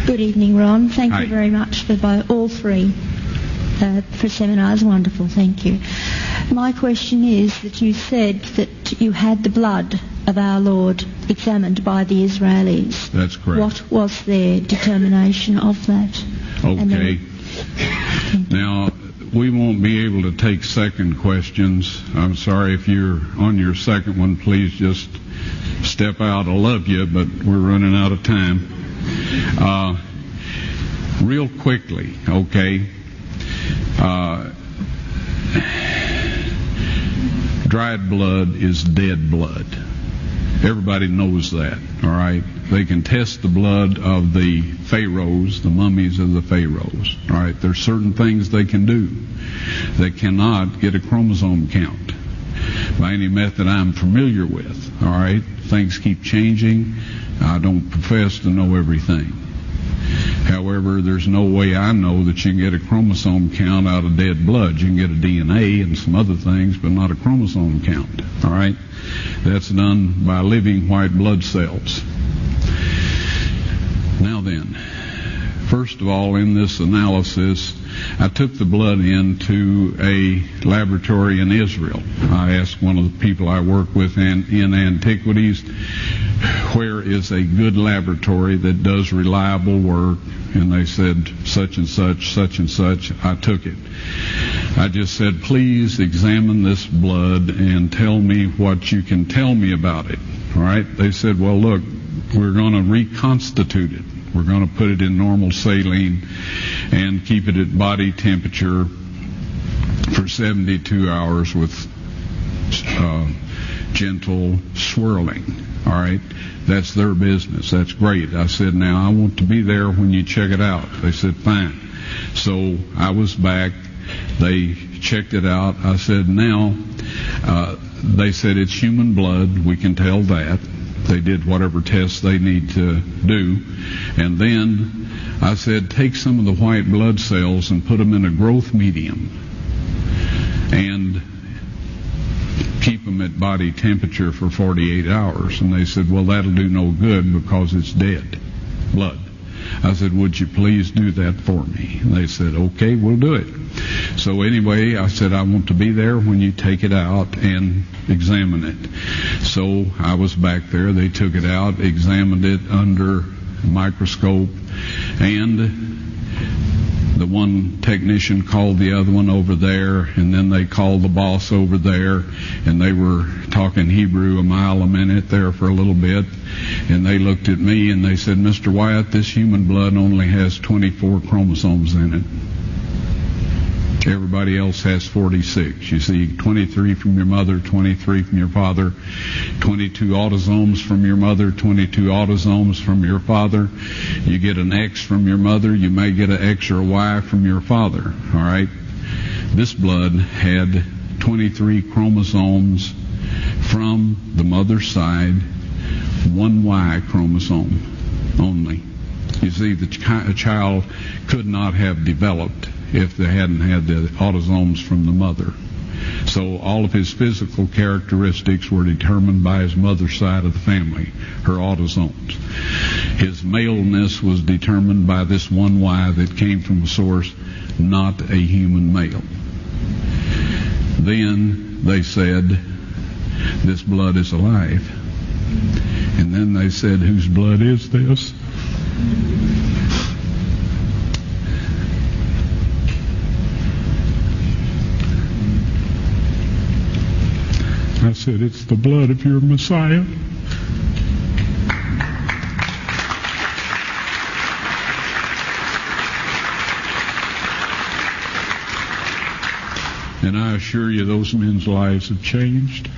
Good evening, Ron. Thank Hi. you very much for all three for seminars. Wonderful, thank you. My question is that you said that you had the blood of our Lord examined by the Israelis. That's correct. What was their determination of that? Okay. Now, we won't be able to take second questions. I'm sorry if you're on your second one. Please just step out. I love you, but we're running out of time. Real quickly, okay. Dried blood is dead blood. Everybody knows that, all right? They can test the blood of the pharaohs, the mummies of the pharaohs, all right? There's certain things they can do. They cannot get a chromosome count by any method I'm familiar with, all right? Things keep changing. I don't profess to know everything. However, there's no way I know that you can get a chromosome count out of dead blood. You can get a DNA and some other things, but not a chromosome count, all right? That's done by living white blood cells. Now then, first of all, in this analysis, I took the blood into a laboratory in Israel. I asked one of the people I work with in antiquities, where is a good laboratory that does reliable work? And they said, such and such, such and such. I took it. I just said, please examine this blood and tell me what you can tell me about it. All right? They said, well, look, we're going to reconstitute it. We're going to put it in normal saline and keep it at body temperature for 72 hours with gentle swirling. All right? That's their business. That's great. I said, now I want to be there when you check it out. They said, fine. So I was back. They checked it out. I said, now, they said it's human blood. We can tell that. They did whatever tests they need to do. And then I said, take some of the white blood cells and put them in a growth medium and keep them at body temperature for 48 hours. And they said, well, that'll do no good because it's dead blood. I said, would you please do that for me? And they said, okay, we'll do it. So anyway, I said, I want to be there when you take it out and examine it. So I was back there. They took it out, examined it under a microscope, and the one technician called the other one over there, and then they called the boss over there, and they were talking Hebrew a mile a minute there for a little bit, and they looked at me and they said, Mr. Wyatt, this human blood only has 24 chromosomes in it. Everybody else has 46. You see, 23 from your mother, 23 from your father, 22 autosomes from your mother, 22 autosomes from your father. You get an X from your mother, you may get an X or a Y from your father, all right? This blood had 23 chromosomes from the mother's side, one Y chromosome only. You see, the child could not have developed if they hadn't had the autosomes from the mother. So all of his physical characteristics were determined by his mother's side of the family, her autosomes. His maleness was determined by this one Y that came from a source, not a human male. Then they said, this blood is alive. And then they said, whose blood is this? I said, it's the blood of your Messiah. And I assure you, those men's lives have changed.